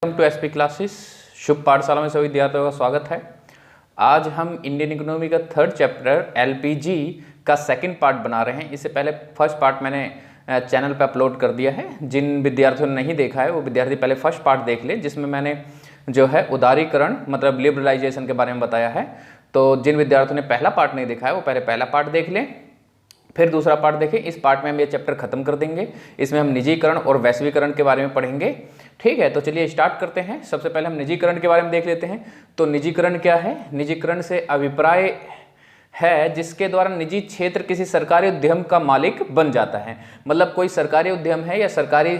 Welcome to SP classes. Shubh Pathshala में सभी विद्यार्थियों का स्वागत है। आज हम इंडियन इकोनॉमी का थर्ड चैप्टर एलपीजी का सेकंड पार्ट बना रहे हैं। इससे पहले फर्स्ट पार्ट मैंने चैनल पर अपलोड कर दिया है। जिन विद्यार्थियों ने नहीं देखा है वो विद्यार्थी पहले फर्स्ट पार्ट देख ले, जिसमें मैंने जो है उदारीकरण मतलब लिबरलाइजेशन के बारे में बताया है। तो जिन विद्यार्थियों ने पहला पार्ट नहीं देखा है वो पहले पहला पार्ट देख लें, फिर दूसरा पार्ट देखें। इस पार्ट में हम ये चैप्टर खत्म कर देंगे। इसमें हम निजीकरण और वैश्वीकरण के बारे में पढ़ेंगे। ठीक है, तो चलिए स्टार्ट करते हैं। सबसे पहले हम निजीकरण के बारे में देख लेते हैं। तो निजीकरण क्या है? निजीकरण से अभिप्राय है जिसके द्वारा निजी क्षेत्र किसी सरकारी उद्यम का मालिक बन जाता है। मतलब कोई सरकारी उद्यम है या सरकारी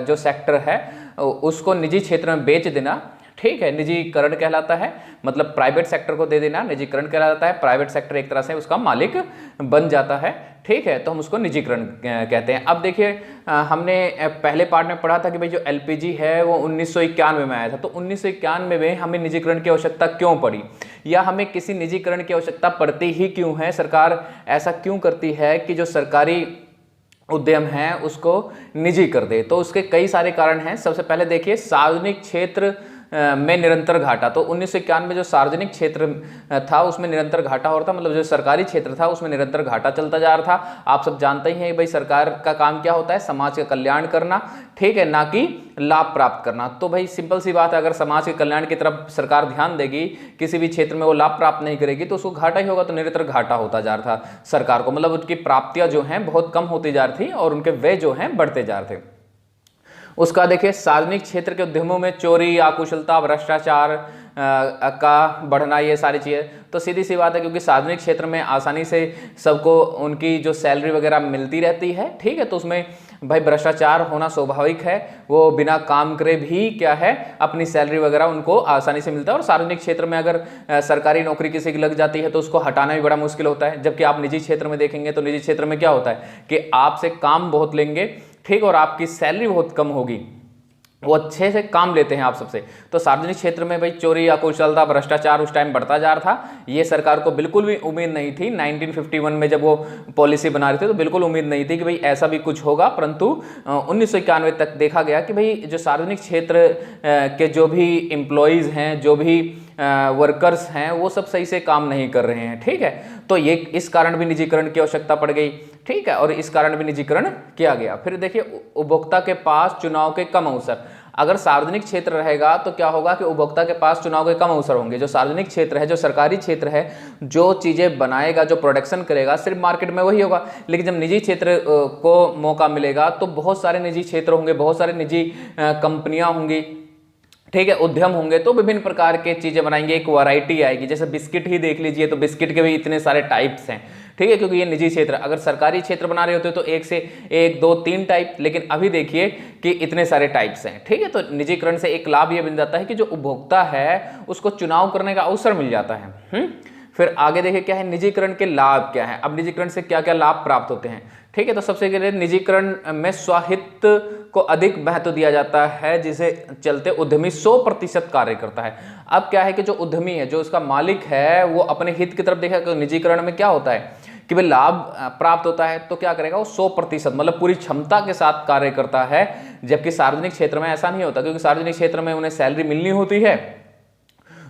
जो सेक्टर है उसको निजी क्षेत्र में बेच देना, ठीक है, निजीकरण कहलाता है। मतलब प्राइवेट सेक्टर को दे देना निजीकरण कहलाता है। प्राइवेट सेक्टर एक तरह से उसका मालिक बन जाता है, ठीक है, तो हम उसको निजीकरण कहते हैं। अब देखिए हमने पहले पार्ट में पढ़ा था कि भाई जो एलपीजी है वो 1991 में आया था। तो 1991 में हमें निजीकरण की आवश्यकता क्यों पड़ी, या हमें किसी निजीकरण की आवश्यकता पड़ती ही क्यों है? सरकार ऐसा क्यों करती है कि जो सरकारी उद्यम है उसको निजी कर दे? तो उसके कई सारे कारण हैं। सबसे पहले देखिए सार्वजनिक क्षेत्र में निरंतर घाटा। तो 1991 में जो सार्वजनिक क्षेत्र था उसमें निरंतर घाटा हो रहा था। मतलब जो सरकारी क्षेत्र था उसमें निरंतर घाटा चलता जा रहा था। आप सब जानते ही हैं भाई सरकार का काम क्या होता है? समाज का कल्याण करना, ठीक है, ना कि लाभ प्राप्त करना। तो भाई सिंपल सी बात है, अगर समाज के कल्याण की तरफ सरकार ध्यान देगी, किसी भी क्षेत्र में वो लाभ प्राप्त नहीं करेगी तो उसको घाटा ही होगा। तो निरंतर घाटा होता जा रहा था सरकार को। मतलब उनकी प्राप्तियां जो हैं बहुत कम होती जा रही थी और उनके व्यय जो हैं बढ़ते जा रहे थे। उसका देखिए सार्वजनिक क्षेत्र के उद्यमों में चोरी, अकुशलता, भ्रष्टाचार का बढ़ना, ये सारी चीज़ें तो सीधी सी बात है, क्योंकि सार्वजनिक क्षेत्र में आसानी से सबको उनकी जो सैलरी वगैरह मिलती रहती है, ठीक है, तो उसमें भाई भ्रष्टाचार होना स्वाभाविक है। वो बिना काम करे भी क्या है अपनी सैलरी वगैरह उनको आसानी से मिलता है। और सार्वजनिक क्षेत्र में अगर सरकारी नौकरी किसी की लग जाती है तो उसको हटाना भी बड़ा मुश्किल होता है। जबकि आप निजी क्षेत्र में देखेंगे तो निजी क्षेत्र में क्या होता है कि आपसे काम बहुत लेंगे, ठीक, और आपकी सैलरी बहुत कम होगी, वो अच्छे से काम लेते हैं आप सबसे। तो सार्वजनिक क्षेत्र में भाई चोरी, अकुशलता, भ्रष्टाचार उस टाइम बढ़ता जा रहा था। ये सरकार को बिल्कुल भी उम्मीद नहीं थी। 1951 में जब वो पॉलिसी बना रहे थे तो बिल्कुल उम्मीद नहीं थी कि भाई ऐसा भी कुछ होगा। परंतु 1991 तक देखा गया कि भाई जो सार्वजनिक क्षेत्र के जो भी एम्प्लॉयज़ हैं, जो भी वर्कर्स हैं, वो सब सही से काम नहीं कर रहे हैं, ठीक है। तो ये इस कारण भी निजीकरण की आवश्यकता पड़ गई, ठीक है, और इस कारण भी निजीकरण किया गया। फिर देखिए उपभोक्ता के पास चुनाव के कम अवसर। अगर सार्वजनिक क्षेत्र रहेगा तो क्या होगा कि उपभोक्ता के पास चुनाव के कम अवसर होंगे। जो सार्वजनिक क्षेत्र है, जो सरकारी क्षेत्र है, जो चीज़ें बनाएगा, जो प्रोडक्शन करेगा, सिर्फ मार्केट में वही होगा। लेकिन जब निजी क्षेत्र को मौका मिलेगा तो बहुत सारे निजी क्षेत्र होंगे, बहुत सारे निजी कंपनियां होंगी, ठीक है, उद्यम होंगे, तो विभिन्न प्रकार के चीज़ें बनाएंगे। एक वैरायटी आएगी। जैसे बिस्किट ही देख लीजिए, तो बिस्किट के भी इतने सारे टाइप्स हैं, ठीक है, क्योंकि ये निजी क्षेत्र। अगर सरकारी क्षेत्र बना रहे होते तो एक से एक, दो, तीन टाइप, लेकिन अभी देखिए कि इतने सारे टाइप्स हैं, ठीक है। तो निजीकरण से एक लाभ ये बन जाता है कि जो उपभोक्ता है उसको चुनाव करने का अवसर मिल जाता है। फिर आगे देखिए क्या है निजीकरण के लाभ क्या है। अब निजीकरण से क्या क्या लाभ प्राप्त होते हैं, ठीक है। तो सबसे पहले निजीकरण में स्वाहित्व को अधिक महत्व दिया जाता है, जिसे चलते उद्यमी 100% कार्य करता है। अब क्या है कि जो उद्यमी है, जो उसका मालिक है, वो अपने हित की तरफ देखा। तो निजीकरण में क्या होता है कि भाई लाभ प्राप्त होता है तो क्या करेगा वो 100% मतलब पूरी क्षमता के साथ कार्य करता है। जबकि सार्वजनिक क्षेत्र में ऐसा नहीं होता, क्योंकि सार्वजनिक क्षेत्र में उन्हें सैलरी मिलनी होती है,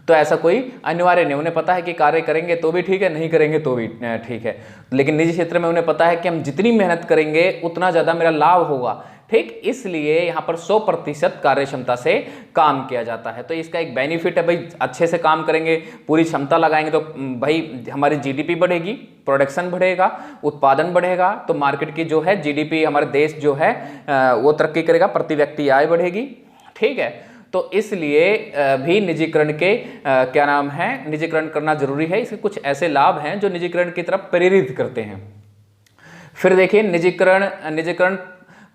तो ऐसा कोई अनिवार्य नहीं। उन्हें पता है कि कार्य करेंगे तो भी ठीक है, नहीं करेंगे तो भी ठीक है। लेकिन निजी क्षेत्र में उन्हें पता है कि हम जितनी मेहनत करेंगे उतना ज़्यादा मेरा लाभ होगा, ठीक, इसलिए यहाँ पर 100% कार्य क्षमता से काम किया जाता है। तो इसका एक बेनिफिट है, भाई अच्छे से काम करेंगे, पूरी क्षमता लगाएंगे तो भाई हमारी जीडीपी बढ़ेगी, प्रोडक्शन बढ़ेगा, उत्पादन बढ़ेगा, तो मार्केट की जो है जीडीपी, हमारे देश जो है वो तरक्की करेगा, प्रति व्यक्ति आय बढ़ेगी, ठीक है। तो इसलिए भी निजीकरण के क्या नाम है, निजीकरण करना जरूरी है। इसके कुछ ऐसे लाभ हैं जो निजीकरण की तरफ प्रेरित करते हैं। फिर देखिए निजीकरण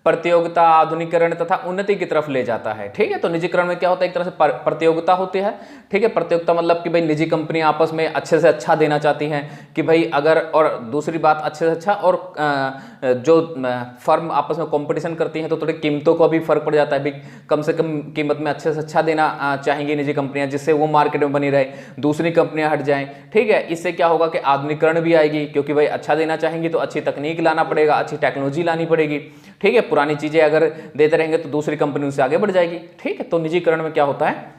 प्रतियोगिता, आधुनिकीकरण तथा उन्नति की तरफ ले जाता है, ठीक है। तो निजीकरण में क्या होता है, एक तरह से प्रतियोगिता होती है, ठीक है। प्रतियोगिता मतलब कि भाई निजी कंपनी आपस में अच्छे से अच्छा देना चाहती हैं कि भाई अगर, और दूसरी बात अच्छे से अच्छा, और जो फर्म आपस में कंपटीशन करती हैं तो थोड़ी कीमतों को भी फर्क पड़ जाता है। भाई कम से कम कीमत में अच्छे से अच्छा देना चाहेंगी निजी कंपनियां, जिससे वो मार्केट में बनी रहे, दूसरी कंपनियां हट जाएं, ठीक है। इससे क्या होगा कि आधुनिकीकरण भी आएगी, क्योंकि भाई अच्छा देना चाहेंगी तो अच्छी तकनीक लाना पड़ेगा, अच्छी टेक्नोलॉजी लानी पड़ेगी, ठीक है, पुरानी चीज़ें अगर देते रहेंगे तो दूसरी कंपनी उनसे आगे बढ़ जाएगी। ठीक है, तो निजीकरण में क्या होता है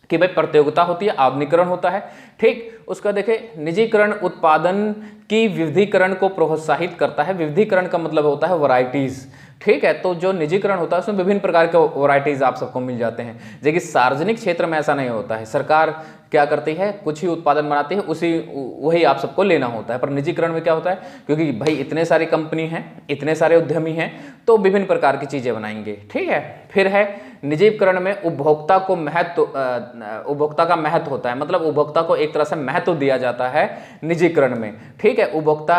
कि भाई प्रतियोगिता होती है, आधुनिकीकरण होता है। ठीक, उसका देखें, निजीकरण उत्पादन की विविधीकरण को प्रोत्साहित करता है। विविधीकरण का मतलब होता है वैरायटीज। ठीक है, तो जो निजीकरण होता है उसमें विभिन्न प्रकार के वैरायटीज आप सबको मिल जाते हैं, जबकि सार्वजनिक क्षेत्र में ऐसा नहीं होता है। सरकार क्या करती है, कुछ ही उत्पादन बनाती है, वही आप सबको लेना होता है। पर निजीकरण में क्या होता है, क्योंकि भाई इतने सारी कंपनी हैं, इतने सारे उद्यमी हैं, तो विभिन्न प्रकार की चीजें बनाएंगे। ठीक है, फिर है निजीकरण में उपभोक्ता का महत्व होता है, मतलब उपभोक्ता को एक तरह से महत्व दिया जाता है निजीकरण में। ठीक है, उपभोक्ता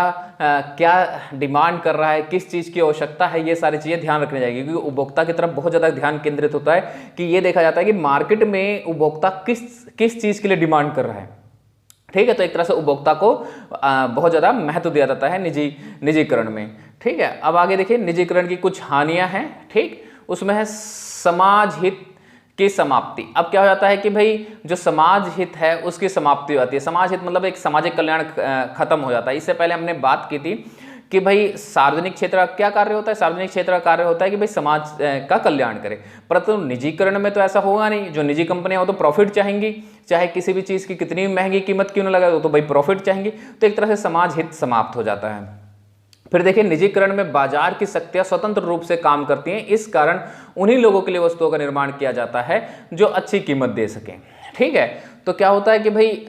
क्या डिमांड कर रहा है, किस चीज़ की आवश्यकता है, ये सारी चीज़ें ध्यान रखनी चाहिए, क्योंकि उपभोक्ता की तरफ बहुत ज़्यादा ध्यान केंद्रित होता है कि ये देखा जाता है कि मार्केट में उपभोक्ता किस चीज़ के लिए डिमांड कर रहा है। ठीक है, तो एक तरह से उपभोक्ता को बहुत ज़्यादा महत्व दिया जाता है निजीकरण में। ठीक है, अब आगे देखिए, निजीकरण की कुछ हानियाँ हैं। ठीक, उसमें है समाज हित की समाप्ति। अब क्या हो जाता है कि भाई जो समाज हित है उसकी समाप्ति हो जाती है। समाज हित मतलब एक सामाजिक कल्याण खत्म हो जाता है। इससे पहले हमने बात की थी कि भाई सार्वजनिक क्षेत्र का क्या कार्य होता है, सार्वजनिक क्षेत्र का कार्य होता है कि भाई समाज का कल्याण करे, परंतु निजीकरण में तो ऐसा होगा नहीं। जो निजी कंपनियां हो तो प्रॉफिट चाहेंगी, चाहे किसी भी चीज़ की कितनी महंगी कीमत क्यों न लगाए तो भाई प्रॉफिट चाहेंगी, तो एक तरह से समाज हित समाप्त हो जाता है। फिर देखिए, निजीकरण में बाजार की शक्तियां स्वतंत्र रूप से काम करती हैं, इस कारण उन्हीं लोगों के लिए वस्तुओं का निर्माण किया जाता है जो अच्छी कीमत दे सकें। ठीक है, तो क्या होता है कि भाई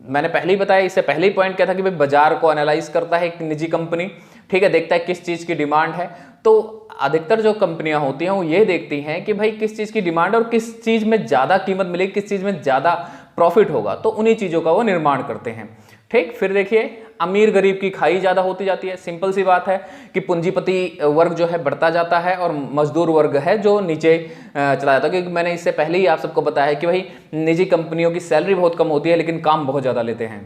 मैंने पहले ही बताया, इससे पहले ही पॉइंट क्या था कि भाई बाजार को एनालाइज करता है एक निजी कंपनी। ठीक है, देखता है किस चीज़ की डिमांड है, तो अधिकतर जो कंपनियां होती हैं वो ये देखती हैं कि भाई किस चीज़ की डिमांड और किस चीज़ में ज़्यादा कीमत मिलेगी, किस चीज़ में ज़्यादा प्रॉफिट होगा, तो उन्हीं चीज़ों का वो निर्माण करते हैं। ठीक, फिर देखिए, अमीर गरीब की खाई ज़्यादा होती जाती है। सिंपल सी बात है कि पूंजीपति वर्ग जो है बढ़ता जाता है और मजदूर वर्ग है जो नीचे चला जाता है, क्योंकि मैंने इससे पहले ही आप सबको बताया है कि भाई निजी कंपनियों की सैलरी बहुत कम होती है लेकिन काम बहुत ज़्यादा लेते हैं।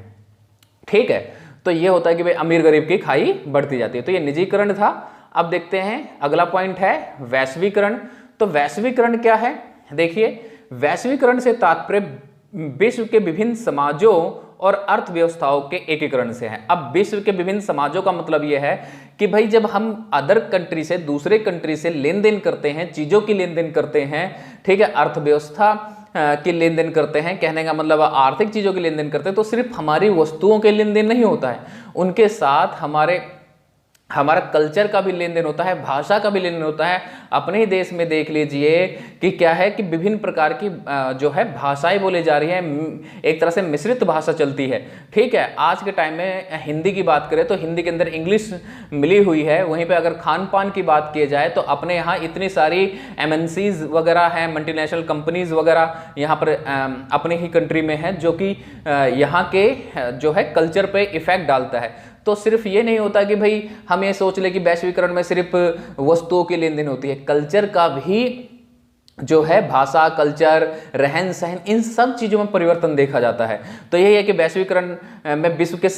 ठीक है, तो ये होता है कि भाई अमीर गरीब की खाई बढ़ती जाती है। तो ये निजीकरण था। अब देखते हैं अगला पॉइंट है वैश्वीकरण। तो वैश्वीकरण क्या है, देखिए, वैश्वीकरण से तात्पर्य विश्व के विभिन्न समाजों और अर्थव्यवस्थाओं के एकीकरण से है। अब विश्व के विभिन्न समाजों का मतलब यह है कि भाई जब हम अदर कंट्री से, दूसरे कंट्री से लेन देन करते हैं, चीज़ों की लेन देन करते हैं, ठीक है, अर्थव्यवस्था की लेन देन करते हैं, कहने का मतलब आर्थिक चीज़ों की लेन देन करते हैं, तो सिर्फ हमारी वस्तुओं के लेन देन नहीं होता है, उनके साथ हमारा कल्चर का भी लेन देन होता है, भाषा का भी लेन देन होता है। अपने ही देश में देख लीजिए कि क्या है कि विभिन्न प्रकार की जो है भाषाएं बोली जा रही हैं, एक तरह से मिश्रित भाषा चलती है। ठीक है, आज के टाइम में हिंदी की बात करें तो हिंदी के अंदर इंग्लिश मिली हुई है। वहीं पे अगर खान पान की बात की जाए तो अपने यहाँ इतनी सारी MNCs वगैरह हैं, मल्टीनेशनल कंपनीज वगैरह यहाँ पर अपने ही कंट्री में है, जो कि यहाँ के जो है कल्चर पे इफेक्ट डालता है। तो सिर्फ ये नहीं होता कि भाई हम ये सोच ले कि वैश्वीकरण में सिर्फ वस्तुओं की लेन देन होती है, कल्चर का भी जो है, भाषा, कल्चर, रहन सहन, इन सब चीज़ों में परिवर्तन देखा जाता है। तो यही है कि वैश्वीकरण में विश्व के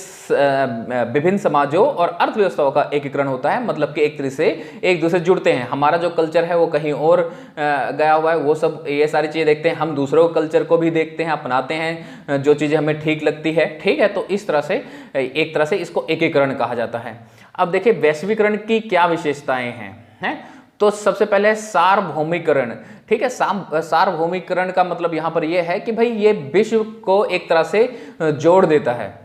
विभिन्न समाजों और अर्थव्यवस्थाओं का एकीकरण होता है, मतलब कि एक तरह से एक दूसरे जुड़ते हैं। हमारा जो कल्चर है वो कहीं और गया हुआ है, वो सब ये सारी चीज़ें देखते हैं, हम दूसरों कल्चर को भी देखते हैं, अपनाते हैं जो चीज़ें हमें ठीक लगती है। ठीक है, तो इस तरह से एक तरह से इसको एकीकरण कहा जाता है। अब देखिए वैश्वीकरण की क्या विशेषताएं हैं। तो सबसे पहले सार्वभौमिकरण। ठीक है, सार्वभौमिकरण का मतलब यहां पर यह है कि भाई ये विश्व को एक तरह से जोड़ देता है।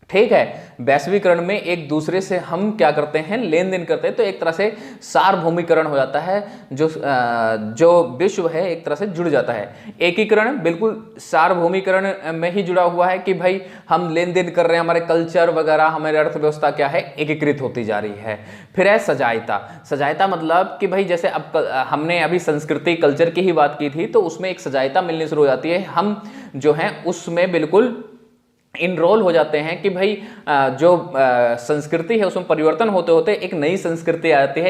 ठीक है, वैश्वीकरण में एक दूसरे से हम क्या करते हैं, लेन देन करते हैं, तो एक तरह से सार्वभौमिकरण हो जाता है, जो विश्व है एक तरह से जुड़ जाता है। एकीकरण बिल्कुल सार्वभौमिकरण में ही जुड़ा हुआ है कि भाई हम लेन देन कर रहे हैं, हमारे कल्चर वगैरह, हमारी अर्थव्यवस्था क्या है, एकीकृत होती जा रही है। फिर है सजायता। सजायता मतलब कि भाई जैसे अब हमने अभी संस्कृति कल्चर की ही बात की थी, तो उसमें एक सजायता मिलनी शुरू हो जाती है। हम जो है उसमें बिल्कुल इनरोल हो जाते हैं कि भाई जो संस्कृति है उसमें परिवर्तन होते होते एक नई संस्कृति आ जाती है,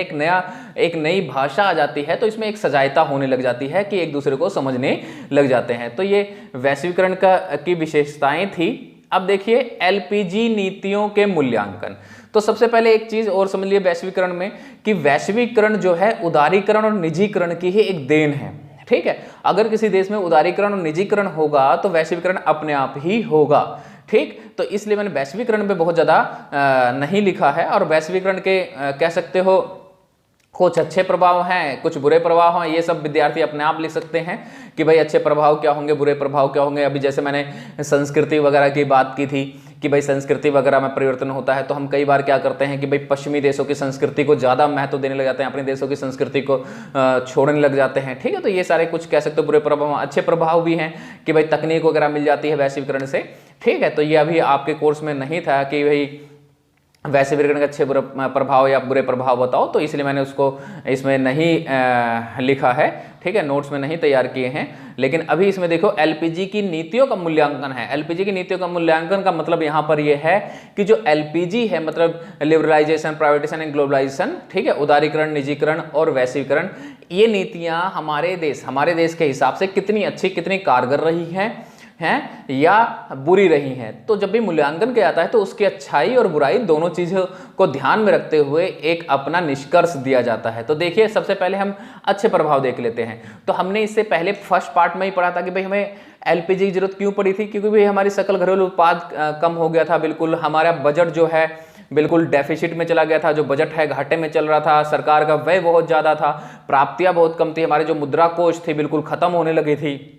एक नई भाषा आ जाती है, तो इसमें एक सजायता होने लग जाती है कि एक दूसरे को समझने लग जाते हैं। तो ये वैश्वीकरण की विशेषताएं थी। अब देखिए LPG नीतियों के मूल्यांकन। तो सबसे पहले एक चीज और समझ लिए वैश्वीकरण में कि वैश्वीकरण जो है उदारीकरण और निजीकरण की ही एक देन है। ठीक है, अगर किसी देश में उदारीकरण और निजीकरण होगा तो वैश्वीकरण अपने आप ही होगा। ठीक, तो इसलिए मैंने वैश्वीकरण पे बहुत ज़्यादा नहीं लिखा है, और वैश्वीकरण के कह सकते हो कुछ अच्छे प्रभाव हैं, कुछ बुरे प्रभाव हैं, ये सब विद्यार्थी अपने आप लिख सकते हैं कि भाई अच्छे प्रभाव क्या होंगे, बुरे प्रभाव क्या होंगे। अभी जैसे मैंने संस्कृति वगैरह की बात की थी कि भाई संस्कृति वगैरह में परिवर्तन होता है, तो हम कई बार क्या करते हैं कि भाई पश्चिमी देशों की संस्कृति को ज़्यादा महत्व देने लग जाते हैं, अपने देशों की संस्कृति को छोड़ने लग जाते हैं। ठीक है, तो ये सारे कुछ कह सकते हो बुरे प्रभाव। अच्छे प्रभाव भी हैं कि भाई तकनीक वगैरह मिल जाती है वैश्वीकरण से। ठीक है, तो ये अभी आपके कोर्स में नहीं था कि भाई वैश्वीकरण के अच्छे बुरे प्रभाव या बुरे प्रभाव बताओ, तो इसलिए मैंने उसको इसमें नहीं लिखा है। ठीक है, नोट्स में नहीं तैयार किए हैं। लेकिन अभी इसमें देखो एलपीजी की नीतियों का मूल्यांकन है। एलपीजी की नीतियों का मूल्यांकन का मतलब यहाँ पर ये है कि जो एलपीजी है, मतलब लिबरलाइजेशन, प्राइवेटाइजेशन एंड ग्लोबलाइजेशन, ठीक है, उदारीकरण, निजीकरण और वैश्वीकरण, ये नीतियाँ हमारे देश के हिसाब से कितनी अच्छी, कितनी कारगर रही हैं या बुरी रही हैं। तो जब भी मूल्यांकन किया जाता है तो उसकी अच्छाई और बुराई दोनों चीज़ों को ध्यान में रखते हुए एक अपना निष्कर्ष दिया जाता है। तो देखिए, सबसे पहले हम अच्छे प्रभाव देख लेते हैं। तो हमने इससे पहले फर्स्ट पार्ट में ही पढ़ा था कि भाई हमें एलपीजी की जरूरत क्यों पड़ी थी, क्योंकि भाई हमारी सकल घरेलू उत्पाद कम हो गया था, बिल्कुल हमारा बजट जो है बिल्कुल डेफिसिट में चला गया था, जो बजट है घाटे में चल रहा था, सरकार का व्यय बहुत ज़्यादा था, प्राप्तियाँ बहुत कम थी, हमारे जो मुद्रा कोष थी बिल्कुल ख़त्म होने लगी थी।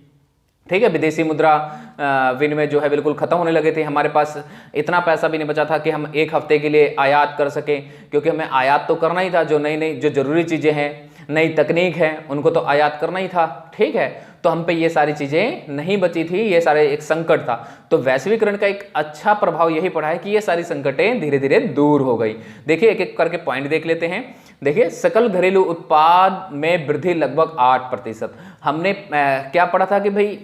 ठीक है, विदेशी मुद्रा विनिमय जो है बिल्कुल खत्म होने लगे थे, हमारे पास इतना पैसा भी नहीं बचा था कि हम एक हफ्ते के लिए आयात कर सकें, क्योंकि हमें आयात तो करना ही था, जो नई जो जरूरी चीज़ें हैं, नई तकनीक है, उनको तो आयात करना ही था। ठीक है, तो हम पे ये सारी चीज़ें नहीं बची थी, ये सारे एक संकट था। तो वैश्वीकरण का एक अच्छा प्रभाव यही पड़ा है कि ये सारी संकटें धीरे धीरे दूर हो गई। देखिए, एक एक करके पॉइंट देख लेते हैं। देखिए, सकल घरेलू उत्पाद में वृद्धि लगभग 8%। हमने क्या पढ़ा था कि भाई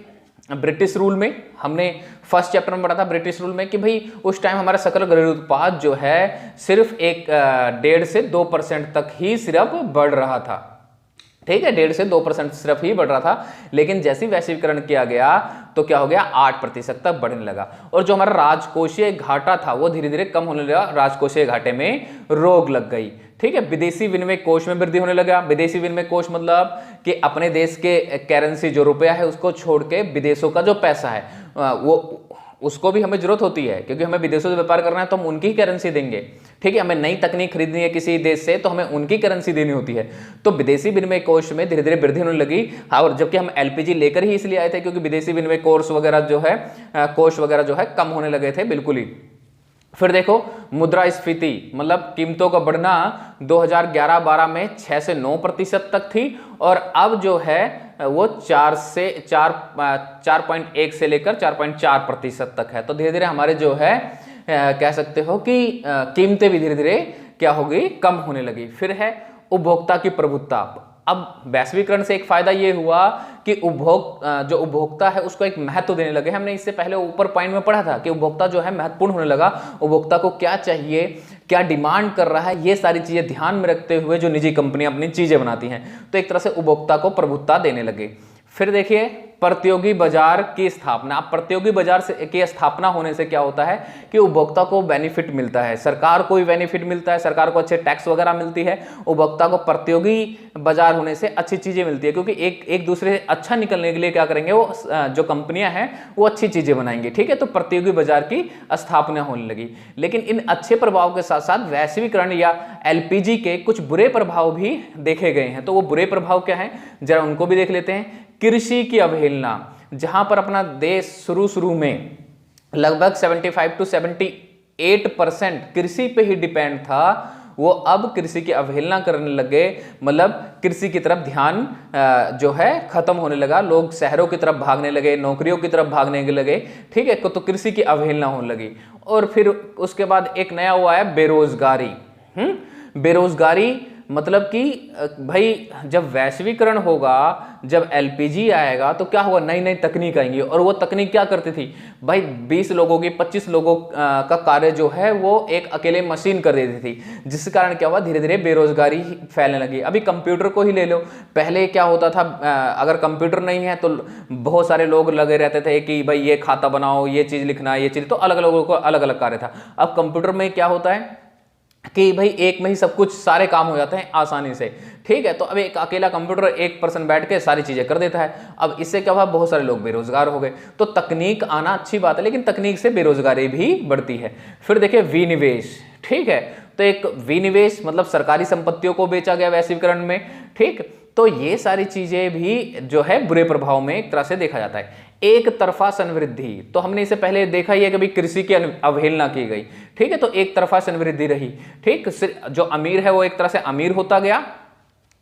ब्रिटिश रूल में, हमने फर्स्ट चैप्टर में पढ़ा था ब्रिटिश रूल में कि भाई उस टाइम हमारा सकल घरेलू उत्पाद जो है सिर्फ 1.5 से 2% तक ही सिर्फ बढ़ रहा था। ठीक है, 1.5 से 2% सिर्फ ही बढ़ रहा था। लेकिन जैसे ही वैश्वीकरण किया गया तो क्या हो गया, 8% तक बढ़ने लगा। और जो हमारा राजकोषीय घाटा था वो धीरे धीरे कम होने लगा, राजकोषीय घाटे में रोक लग गई। ठीक है, विदेशी विनिमय कोष में वृद्धि होने लगा। विदेशी विनिमय कोष मतलब कि अपने देश के करेंसी जो रुपया है उसको छोड़ के विदेशों का जो पैसा है वो उसको भी हमें जरूरत होती है, क्योंकि हमें विदेशों से व्यापार करना है तो हम उनकी करेंसी देंगे। ठीक है, हमें नई तकनीक खरीदनी है किसी देश से तो हमें उनकी करेंसी देनी होती है। तो विदेशी विनिमय कोष में धीरे धीरे वृद्धि होने लगी। और जबकि हम एलपीजी लेकर ही इसलिए आए थे क्योंकि विदेशी विनिमय कोष वगैरह जो है कम होने लगे थे बिल्कुल ही। फिर देखो, मुद्रास्फीति मतलब कीमतों का बढ़ना 2011-12 में 6 से 9% तक थी, और अब जो है वो 4.1 से लेकर 4.4% तक है। तो धीरे धीरे हमारे जो है कह सकते हो कि कीमतें भी धीरे धीरे क्या हो गई, कम होने लगी। फिर है उपभोक्ता की प्रभुत्ता। अब वैश्वीकरण से एक फायदा ये हुआ कि जो उपभोक्ता है उसको एक महत्व देने लगे। हमने इससे पहले ऊपर पॉइंट में पढ़ा था कि उपभोक्ता जो है महत्वपूर्ण होने लगा, उपभोक्ता को क्या चाहिए, क्या डिमांड कर रहा है, ये सारी चीजें ध्यान में रखते हुए जो निजी कंपनियां अपनी चीजें बनाती हैं, तो एक तरह से उपभोक्ता को प्रभुत्ता देने लगे। फिर देखिए, प्रतियोगी बाजार की स्थापना। अब प्रतियोगी बाजार की स्थापना होने से क्या होता है कि उपभोक्ता को बेनिफिट मिलता है, सरकार को भी बेनिफिट मिलता है, सरकार को अच्छे टैक्स वगैरह मिलती है, उपभोक्ता को प्रतियोगी बाजार होने से अच्छी चीजें मिलती है, क्योंकि एक दूसरे से अच्छा निकलने के लिए क्या करेंगे, वो जो कंपनियां हैं वो अच्छी चीजें बनाएंगी। ठीक है, तो प्रतियोगी बाजार की स्थापना होने लगी। लेकिन इन अच्छे प्रभाव के साथ साथ वैश्वीकरण या एलपीजी के कुछ बुरे प्रभाव भी देखे गए हैं। तो वो बुरे प्रभाव क्या है, जरा उनको भी देख लेते हैं। कृषि की अवहेलना, जहां पर अपना देश शुरू में लगभग 75 से 78% कृषि पे ही डिपेंड था, वो अब कृषि की अवहेलना करने लगे। मतलब कृषि की तरफ ध्यान जो है खत्म होने लगा, लोग शहरों की तरफ भागने लगे, नौकरियों की तरफ भागने लगे। ठीक है, तो कृषि की अवहेलना होने लगी। और फिर उसके बाद एक नया हुआ है बेरोजगारी। बेरोजगारी मतलब कि भाई जब वैश्वीकरण होगा, जब एलपीजी आएगा तो क्या होगा, नई नई तकनीक आएंगी। और वो तकनीक क्या करती थी भाई, 20 लोगों की 25 लोगों का कार्य जो है वो एक अकेले मशीन कर देती थी, जिस कारण क्या हुआ, धीरे धीरे बेरोजगारी फैलने लगी। अभी कंप्यूटर को ही ले लो, पहले क्या होता था, अगर कंप्यूटर नहीं है तो बहुत सारे लोग लगे रहते थे कि भाई ये खाता बनाओ, ये चीज़ लिखना, ये चीज़, तो अलग लोगों को अलग अलग कार्य था। अब कंप्यूटर में क्या होता है कि भाई एक में ही सब कुछ सारे काम हो जाते हैं आसानी से। ठीक है, तो अब एक अकेला कंप्यूटर एक पर्सन बैठ के सारी चीजें कर देता है। अब इससे क्या हुआ, बहुत सारे लोग बेरोजगार हो गए। तो तकनीक आना अच्छी बात है, लेकिन तकनीक से बेरोजगारी भी बढ़ती है। फिर देखिए विनिवेश। ठीक है, तो एक विनिवेश मतलब सरकारी संपत्तियों को बेचा गया वैश्वीकरण में, ठीक। तो ये सारी चीजें भी जो है बुरे प्रभाव में एक तरह से देखा जाता है। एक तरफा संवृद्धि, तो हमने इसे पहले देखा ही है कि भाई कृषि की अवहेलना की गई, ठीक है, तो एक तरफा संवृद्धि रही, ठीक। जो अमीर है वो एक तरह से अमीर होता गया,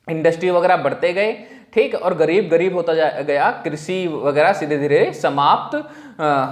इंडस्ट्री वगैरह बढ़ते गए, ठीक, और गरीब गरीब होता गया, कृषि वगैरह धीरे धीरे समाप्त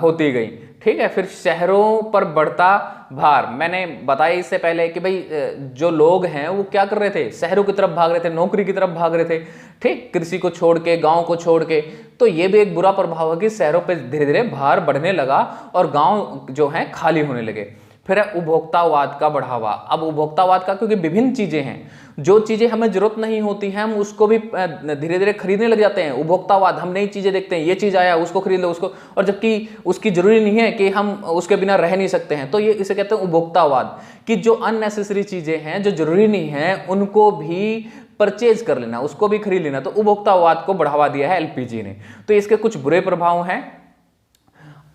होती गई, ठीक है। फिर शहरों पर बढ़ता भार, मैंने बताया इससे पहले कि भाई जो लोग हैं वो क्या कर रहे थे, शहरों की तरफ भाग रहे थे, नौकरी की तरफ भाग रहे थे, ठीक, कृषि को छोड़ के, गांव को छोड़ के। तो ये भी एक बुरा प्रभाव है कि शहरों पे धीरे धीरे भार बढ़ने लगा और गांव जो है खाली होने लगे। फिर है उपभोक्तावाद का बढ़ावा। अब उपभोक्तावाद का, क्योंकि विभिन्न चीजें हैं, जो चीजें हमें जरूरत नहीं होती हैं हम उसको भी धीरे धीरे खरीदने लग जाते हैं। उपभोक्तावाद, हम नई चीजें देखते हैं, ये चीज आया उसको खरीद लो उसको, और जबकि उसकी जरूरी नहीं है कि हम उसके बिना रह नहीं सकते हैं। तो ये इसे कहते हैं उपभोक्तावाद, कि जो अननेसेसरी चीजें हैं, जो जरूरी नहीं है, उनको भी परचेज कर लेना, उसको भी खरीद लेना। तो उपभोक्तावाद को बढ़ावा दिया है एलपीजी ने। तो इसके कुछ बुरे प्रभाव हैं।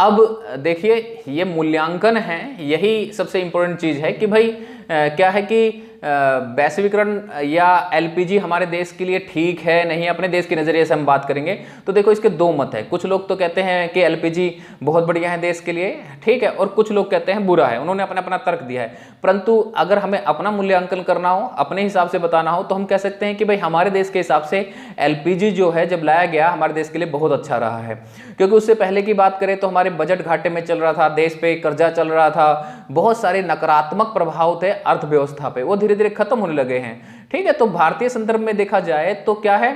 अब देखिए, ये मूल्यांकन है, यही सबसे इंपॉर्टेंट चीज है कि भाई क्या है कि वैश्वीकरण या एलपीजी हमारे देश के लिए ठीक है नहीं, अपने देश के नजरिए से हम बात करेंगे तो देखो इसके दो मत है। कुछ लोग तो कहते हैं कि एलपीजी बहुत बढ़िया है देश के लिए, ठीक है, और कुछ लोग कहते हैं बुरा है। उन्होंने अपना अपना तर्क दिया है। परंतु अगर हमें अपना मूल्यांकन करना हो, अपने हिसाब से बताना हो, तो हम कह सकते हैं कि भाई हमारे देश के हिसाब से एलपीजी जो है जब लाया गया हमारे देश के लिए बहुत अच्छा रहा है। क्योंकि उससे पहले की बात करें तो हमारे बजट घाटे में चल रहा था, देश पे कर्जा चल रहा था, बहुत सारे नकारात्मक प्रभाव थे अर्थव्यवस्था पे, वो धीरे धीरे खत्म होने लगे हैं, ठीक है। तो भारतीय संदर्भ में देखा जाए तो क्या है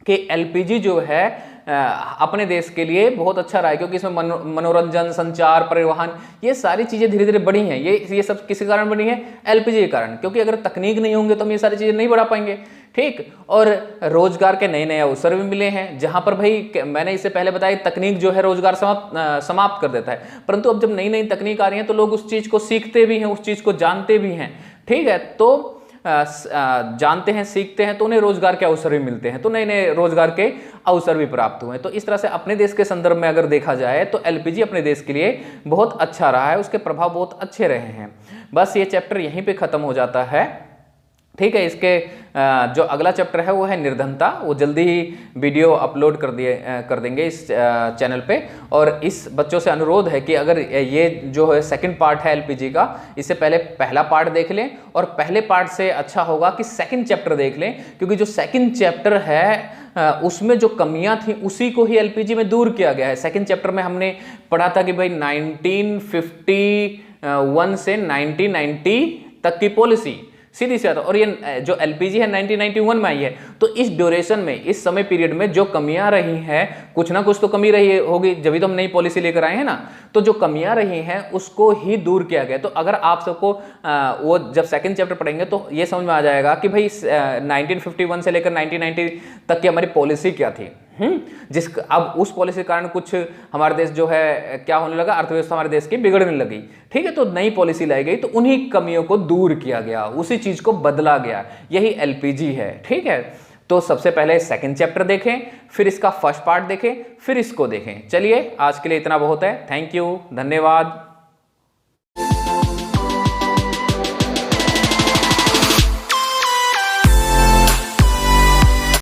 कि एलपीजी जो है अपने देश के लिए बहुत अच्छा रहा है, क्योंकि इसमें मनोरंजन, संचार, परिवहन, ये सारी चीजें धीरे धीरे बढ़ी हैं। ये सब किसी कारण बढ़ी है? एलपीजी के कारण। क्योंकि अगर तकनीक नहीं होंगे तो हम ये सारी चीजें नहीं बढ़ा पाएंगे, ठीक। और रोजगार के नए नए अवसर भी मिले हैं, जहां पर भाई मैंने इससे पहले बताया तकनीक जो है रोजगार समाप्त कर देता है, परंतु अब जब नई नई तकनीक आ रही है तो लोग उस चीज को सीखते भी हैं, उस चीज को जानते भी हैं, ठीक है। तो जानते हैं, सीखते हैं, तो उन्हें रोजगार के अवसर भी मिलते हैं, तो नए नए रोजगार के अवसर भी प्राप्त हुए। तो इस तरह से अपने देश के संदर्भ में अगर देखा जाए तो एलपीजी अपने देश के लिए बहुत अच्छा रहा है, उसके प्रभाव बहुत अच्छे रहे हैं। बस ये चैप्टर यहीं पे खत्म हो जाता है, ठीक है। इसके जो अगला चैप्टर है वो है निर्धनता, वो जल्दी ही वीडियो अपलोड कर देंगे इस चैनल पे। और इस बच्चों से अनुरोध है कि अगर ये जो है सेकंड पार्ट है एलपीजी का, इससे पहले पहला पार्ट देख लें, और पहले पार्ट से अच्छा होगा कि सेकंड चैप्टर देख लें, क्योंकि जो सेकंड चैप्टर है उसमें जो कमियां थी उसी को ही एलपीजी में दूर किया गया है। सेकंड चैप्टर में हमने पढ़ा था कि भाई 1951 से 1990 तक की पॉलिसी, सीधी सी बात है। और ये जो एलपीजी है 1991 में आई है, तो इस ड्यूरेशन में, इस समय पीरियड में जो कमियां रही हैं, कुछ ना कुछ तो कमी रही होगी, जब भी तो हम नई पॉलिसी लेकर आए हैं ना। तो जो कमियां रही हैं उसको ही दूर किया गया। तो अगर आप सबको वो जब सेकंड चैप्टर पढ़ेंगे तो ये समझ में आ जाएगा कि भाई 1951 से लेकर 1990 तक की हमारी पॉलिसी क्या थी। अब उस पॉलिसी के कारण कुछ हमारे देश जो है क्या होने लगा, अर्थव्यवस्था हमारे देश की बिगड़ने लगी, ठीक है। तो नई पॉलिसी लाई गई, तो उन्हीं कमियों को दूर किया गया, उसी चीज को बदला गया, यही एलपीजी है, ठीक है। तो सबसे पहले सेकंड चैप्टर देखें, फिर इसका फर्स्ट पार्ट देखें, फिर इसको देखें। चलिए आज के लिए इतना बहुत है। थैंक यू, धन्यवाद।